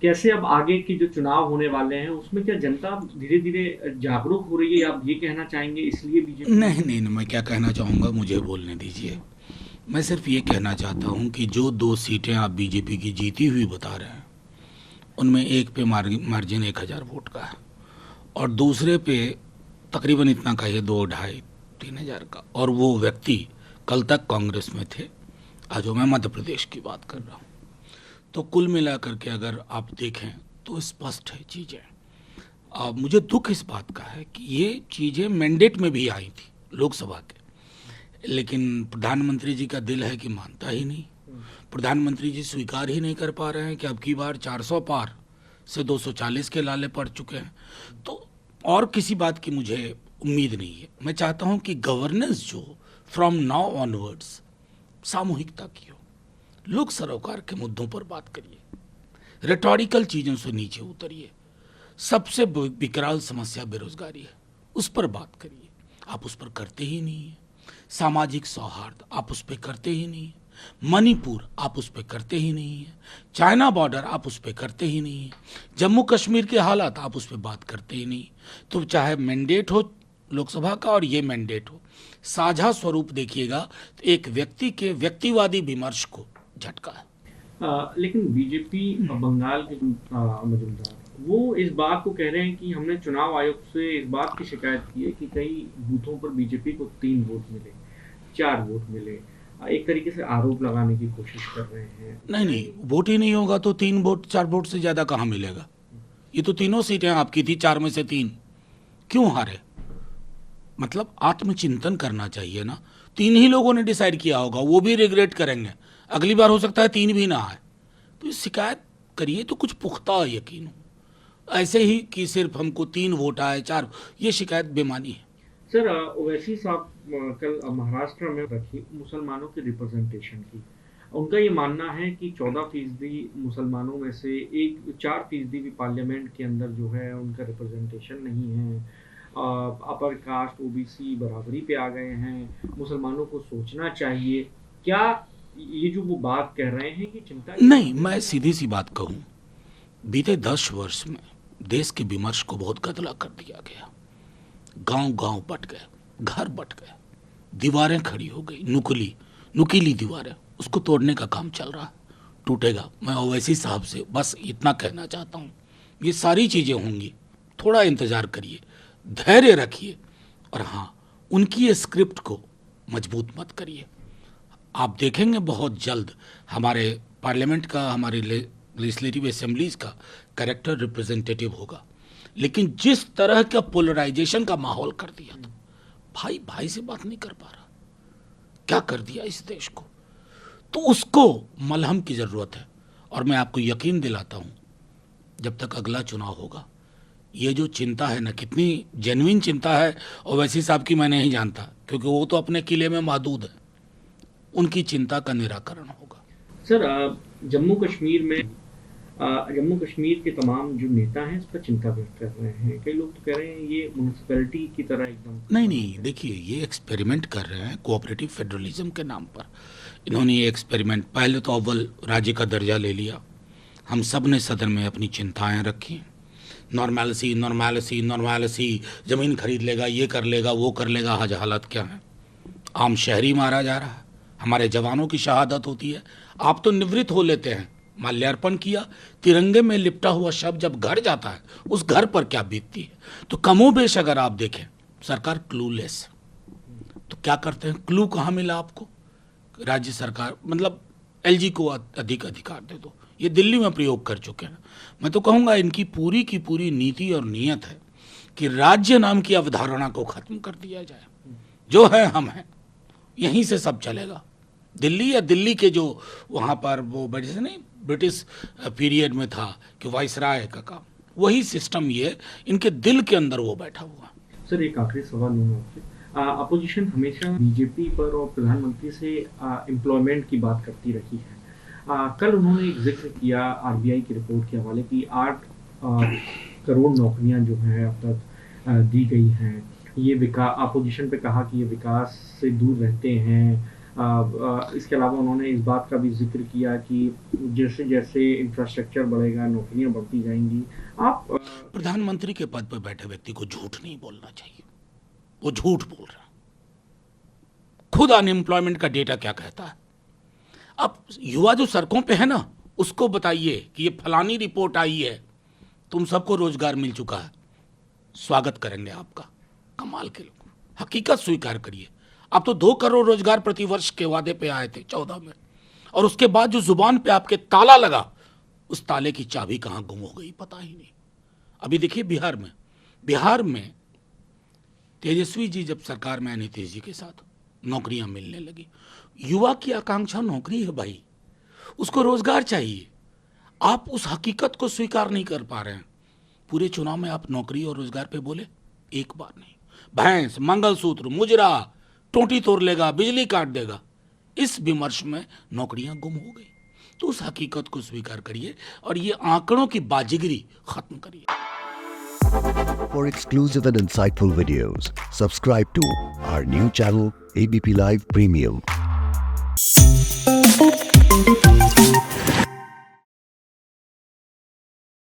कैसे अब आगे की जो चुनाव होने वाले हैं उसमें क्या जनता धीरे धीरे जागरूक हो रही है, आप ये कहना चाहेंगे इसलिए बीजेपी नहीं में? नहीं नहीं, मैं क्या कहना चाहूँगा, मुझे बोलने दीजिए। मैं सिर्फ ये कहना चाहता हूँ कि जो दो सीटें आप बीजेपी की जीती हुई बता रहे हैं, उनमें एक पे मार्जिन 1,000 वोट का है, और दूसरे पे तकरीबन इतना का ही, 2 ढाई 3 हज़ार का, और वो व्यक्ति कल तक कांग्रेस में थे। आज मैं मध्य प्रदेश की बात कर रहा हूँ। तो कुल मिलाकर के अगर आप देखें तो स्पष्ट है चीज़ें। अब मुझे दुख इस बात का है कि ये चीज़ें मैंडेट में भी आई थी लोकसभा के, लेकिन प्रधानमंत्री जी का दिल है कि मानता ही नहीं। प्रधानमंत्री जी स्वीकार ही नहीं कर पा रहे हैं कि अब की बार 400 पार से 240 के लाले पड़ चुके हैं। तो और किसी बात की मुझे उम्मीद नहीं है। मैं चाहता हूं कि गवर्नेंस जो फ्रॉम नाउ ऑनवर्ड्स सामूहिकता की हो, लोक सरोकार के मुद्दों पर बात करिए, रेटोरिकल चीज़ों से नीचे उतरिए। सबसे विकराल समस्या बेरोजगारी है, उस पर बात करिए। आप उस पर करते ही नहीं है। सामाजिक सौहार्द आप उस पर करते ही नहीं है। मणिपुर आप उस पर करते ही नहीं है। चाइना बॉर्डर आप उस पर करते ही नहीं है। जम्मू कश्मीर के हालात आप उस पर बात करते ही नहीं। तो चाहे मैंडेट हो लोकसभा का और ये मैंडेट हो, साझा स्वरूप देखिएगा तो एक व्यक्ति के व्यक्तिवादी विमर्श को झटका है। लेकिन बीजेपी बंगाल के जो मजूमदार वो इस बात को कह रहे हैं कि हमने चुनाव आयोग से इस बात की शिकायत की है कि कई बूथों पर बीजेपी को 3 वोट मिले, 4 वोट मिले। एक तरीके से आरोप लगाने की कोशिश कर रहे हैं, नहीं क्या नहीं, ये? वोट ही नहीं होगा तो 3 वोट 4 वोट से ज़्यादा कहाँ मिलेगा। ये तो तीनों सीटें आपकी थी, 4 में से 3 क्यों हारे। मतलब आत्मचिंतन करना चाहिए ना। 3 ही लोगों ने डिसाइड किया होगा, वो भी रिग्रेट करेंगे। अगली बार हो सकता है 3 भी ना आए। तो ये शिकायत करिए तो कुछ पुख्ता यकीन हो। ऐसे ही कि सिर्फ हमको 3 वोट आए 4, ये शिकायत बेमानी है। सर, ओवैसी साहब कल महाराष्ट्र में रखी मुसलमानों की रिप्रेजेंटेशन की। उनका ये मानना है कि 14% मुसलमानों में से एक 4% भी पार्लियामेंट के अंदर जो है उनका रिप्रेजेंटेशन नहीं है। अपर कास्ट ओबीसी बराबरी पे आ गए हैं, मुसलमानों को सोचना चाहिए। क्या ये जो वो बात कह रहे हैं ये चिंता की नहीं, बात है मैं कि सीधी सी बात कहूँ, बीते 10 वर्ष में देश के विमर्श को बहुत गदला कर दिया गया। गांव गांव बट गए, घर बट गए, दीवारें खड़ी हो गई, नुकीली दीवारें, उसको तोड़ने का काम चल रहा है। टूटेगा। मैं ओवैसी साहब से बस इतना कहना चाहता हूँ, ये सारी चीज़ें होंगी, थोड़ा इंतज़ार करिए, धैर्य रखिए, और हाँ, उनकी स्क्रिप्ट को मजबूत मत करिए। आप देखेंगे बहुत जल्द हमारे पार्लियामेंट का, हमारे लेजिस्लेटिव असेंबलीज का कैरेक्टर रिप्रेजेंटेटिव होगा। लेकिन जिस तरह का पोलराइजेशन का माहौल कर दिया था, भाई भाई से बात नहीं कर पा रहा, क्या कर दिया इस देश को। तो उसको मलहम की ज़रूरत है। और मैं आपको यकीन दिलाता हूँ, जब तक अगला चुनाव होगा, ये जो चिंता है ना, कितनी जेन्युइन चिंता है ओवैसी साहब की मैं नहीं जानता, क्योंकि वो तो अपने किले में महदूद है। उनकी चिंता का निराकरण होगा। सर, जम्मू कश्मीर में जम्मू कश्मीर के तमाम जो नेता हैं इस पर चिंता व्यक्त कर रहे हैं। कई लोग तो कह रहे हैं ये म्यूनिसिपैलिटी की तरह एकदम नहीं बन नहीं, गया है। देखिए, ये एक्सपेरिमेंट कर रहे हैं कोऑपरेटिव फेडरलिज्म के नाम पर। इन्होंने ये एक्सपेरिमेंट, पहले तो अव्वल राज्य का दर्जा ले लिया, हम सब ने सदन में अपनी चिंताएं रखी। नॉर्मैलिसी नॉर्मैलिसी नॉर्मैलिसी, ज़मीन खरीद लेगा, ये कर लेगा, वो कर लेगा। आज हालत क्या है, आम शहरी मारा जा रहा है, हमारे जवानों की शहादत होती है। आप तो निवृत्त हो लेते हैं, माल्यार्पण किया, तिरंगे में लिपटा हुआ शव जब घर जाता है, उस घर पर क्या बीतती है। तो कमोबेश अगर आप देखें, सरकार क्लूलेस। तो क्या करते हैं, क्लू कहाँ मिला आपको, राज्य सरकार, मतलब एलजी को अधिक अधिकार दे दो। ये दिल्ली में प्रयोग कर चुके हैं। मैं तो कहूँगा इनकी पूरी की पूरी नीति और नीयत है कि राज्य नाम की अवधारणा को खत्म कर दिया जाए। जो है हम हैं, यहीं से सब चलेगा। दिल्ली या दिल्ली के जो वहाँ पर वो जैसे नहीं, ब्रिटिश पीरियड में था कि वाइसराय का काम, वही सिस्टम ये इनके दिल के अंदर वो बैठा हुआ। सर, एक आखिरी सवाल लूँगा आपसे। अपोजिशन हमेशा बीजेपी पर और प्रधानमंत्री से एम्प्लॉयमेंट की बात करती रही है। कल उन्होंने एक जिक्र किया आरबीआई की रिपोर्ट के हवाले की 8 करोड़ नौकरियां जो हैं अब तक दी गई हैं। ये विकास, अपोजिशन पे कहा कि ये विकास से दूर रहते हैं। इसके अलावा उन्होंने इस बात का भी जिक्र किया कि जैसे जैसे इंफ्रास्ट्रक्चर बढ़ेगा नौकरियां बढ़ती जाएंगी। आप प्रधानमंत्री के पद पर बैठे व्यक्ति को झूठ नहीं बोलना चाहिए, वो झूठ बोल रहा है। खुद अनएम्प्लॉयमेंट का डेटा क्या कहता है? अब युवा जो सड़कों पे है ना, उसको बताइए कि ये फलानी रिपोर्ट आई है, तुम सबको रोजगार मिल चुका है, स्वागत करेंगे आपका। कमाल के लोग, हकीकत स्वीकार करिए। आप तो 2 करोड़ रोजगार प्रति वर्ष के वादे पे आए थे 14 में, और उसके बाद जो जुबान पे आपके ताला लगा, उस ताले की चाबी कहां गुम हो गई पता ही नहीं। अभी देखिए बिहार में तेजस्वी जी जब सरकार में आए नीतीश जी के साथ, नौकरियां मिलने लगी। युवा की आकांक्षा नौकरी है भाई, उसको रोजगार चाहिए। आप उस हकीकत को स्वीकार नहीं कर पा रहे हैं। पूरे चुनाव में आप नौकरी और रोजगार पे बोले एक बार नहीं। भैंस, मंगलसूत्र, मुजरा, टोटी तोड़ लेगा, बिजली काट देगा, इस विमर्श में नौकरियां गुम हो गई। तो उस हकीकत को स्वीकार करिए और ये आंकड़ों की बाजीगरी खत्म करिए। For exclusive and insightful videos, subscribe to our new channel ABP Live Premium.